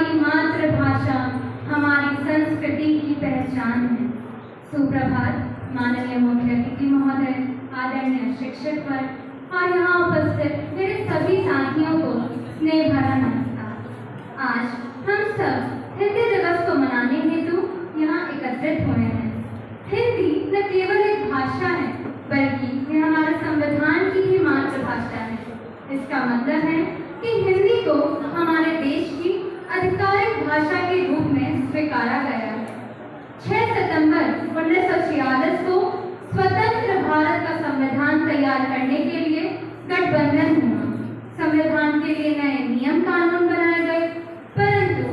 हमारी मातृभाषा हमारी संस्कृति की पहचान है। सुप्रभात माननीय मुख्य अतिथि महोदय, आदरणीय शिक्षक वर्ग और यहाँ उपस्थित मेरे सभी साथियों को स्नेह भरा नमस्कार। आज हम सब हिंदी दिवस को मनाने हेतु यहाँ एकत्रित हुए हैं। हिंदी न केवल एक भाषा है बल्कि यह हमारे संविधान की ही मातृभाषा है। इसका मतलब है कि हिंदी को हमारे देश की आधिकारिक भाषा के रूप में स्वीकारा गया है। 6 सितंबर 1946 को स्वतंत्र भारत का संविधान तैयार करने के लिए गठबंधन हुआ। संविधान के लिए नए नियम कानून बनाए गए, परंतु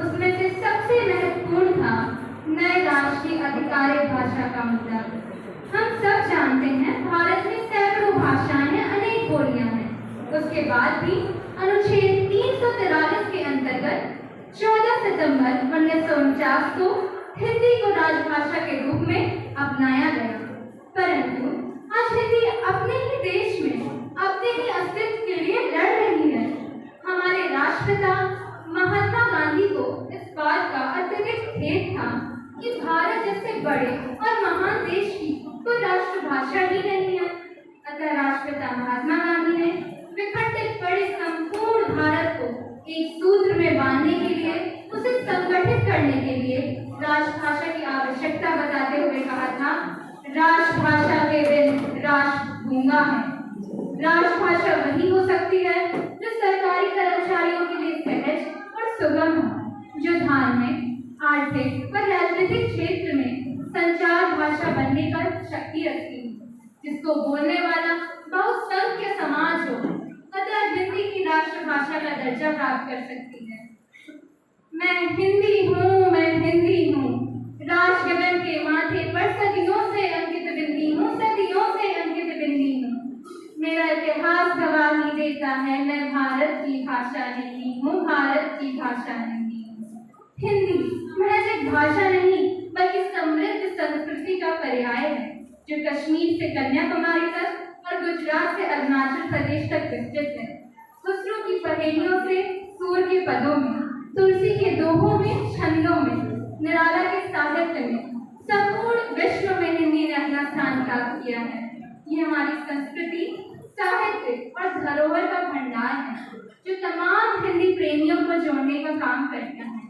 उसमें से सबसे महत्वपूर्ण था नए राष्ट्रीय आधिकारिक भाषा का मुद्दा। हम सब जानते हैं भारत में सैकड़ों भाषाएं हैं, अनेक बोलियां हैं। उसके बाद भी अनुच्छेद 343 के अंतर्गत 14 सितंबर 1949 को हिंदी को राजभाषा के रूप में अपनाया गया। परंतु आज हिंदी अपने ही देश में अपने ही अस्तित्व के लिए लड़ रही है। हमारे राष्ट्रपिता महात्मा गांधी को इस बात का अत्यधिक खेद था कि भारत जैसे बड़े और महान देश की कोई राष्ट्रभाषा ही नहीं है। अतः राष्ट्रपिता महात्मा गांधी ने विघटित पड़े संपूर्ण भारत को एक सूत्र में बांधने के लिए, उसे संगठित करने के लिए राजभाषा की आवश्यकता बताते हुए कहा था, राजभाषा के बिन राष्ट्र गूंगा है। राजभाषा वही हो सकती है जो सरकारी कर्मचारियों के लिए सहज और सुगम हो, जो धार्मिक, आर्थिक व राजनीतिक क्षेत्र में संचार भाषा बनने पर शक्ति रखती है, जिसको बोलने वाला बहुसंख्य समाज हो, अतः हिंदी की राष्ट्रभाषा का दर्जा प्राप्त कर सकती है। मैं हिंदी हूँ, मैं हिंदी हूँ, राजगगन के माथे पर सदियों से अंकित बिंदी हूँ, सदियों से अंकित बिंदी हूँ। मेरा इतिहास गवाही देता है, मैं भारत की भाषा नहीं हूँ, भारत की भाषा नहीं हूँ। हिंदी महज एक भाषा नहीं बल्कि समृद्ध संस्कृति का पर्याय है, जो कश्मीर से कन्याकुमारी तक और गुजरात से अरुणाचल प्रदेश तक विस्तृत है। खुसरो की पहेलियों से सूर के पदों में, तुलसी के दोहों में, छंदों में, निराला के साहित्य में, संपूर्ण विश्व में हिंदी ने अपना स्थान प्राप्त किया है। ये हमारी संस्कृति, साहित्य और धरोहर का भंडार है, जो तमाम हिंदी प्रेमियों को जोड़ने का काम करता है।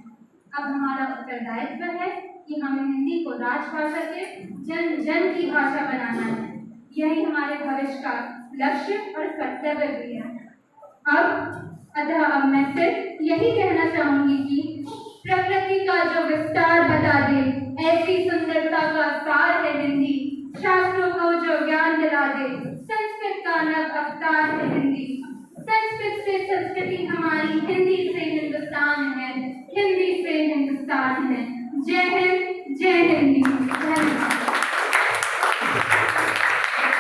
अब हमारा उत्तरदायित्व है कि हमें हिंदी को राजभाषा के जन जन की भाषा बनाना है। यही हमारे भविष्य का लक्ष्य और कर्तव्य भी है। अब मैं सिर्फ यही कहना चाहूंगी कि प्रकृति का जो विस्तार बता दे, ऐसी सुंदरता का सार है हिंदी। शास्त्रों को जो ज्ञान दिला दे, संस्कृत का नव अवतार है हिंदी। संस्कृत से संस्कृति हमारी, हिंदी से हिंदुस्तान है, हिंदी से हिंदुस्तान है। जय हिंद, जय हिंदी।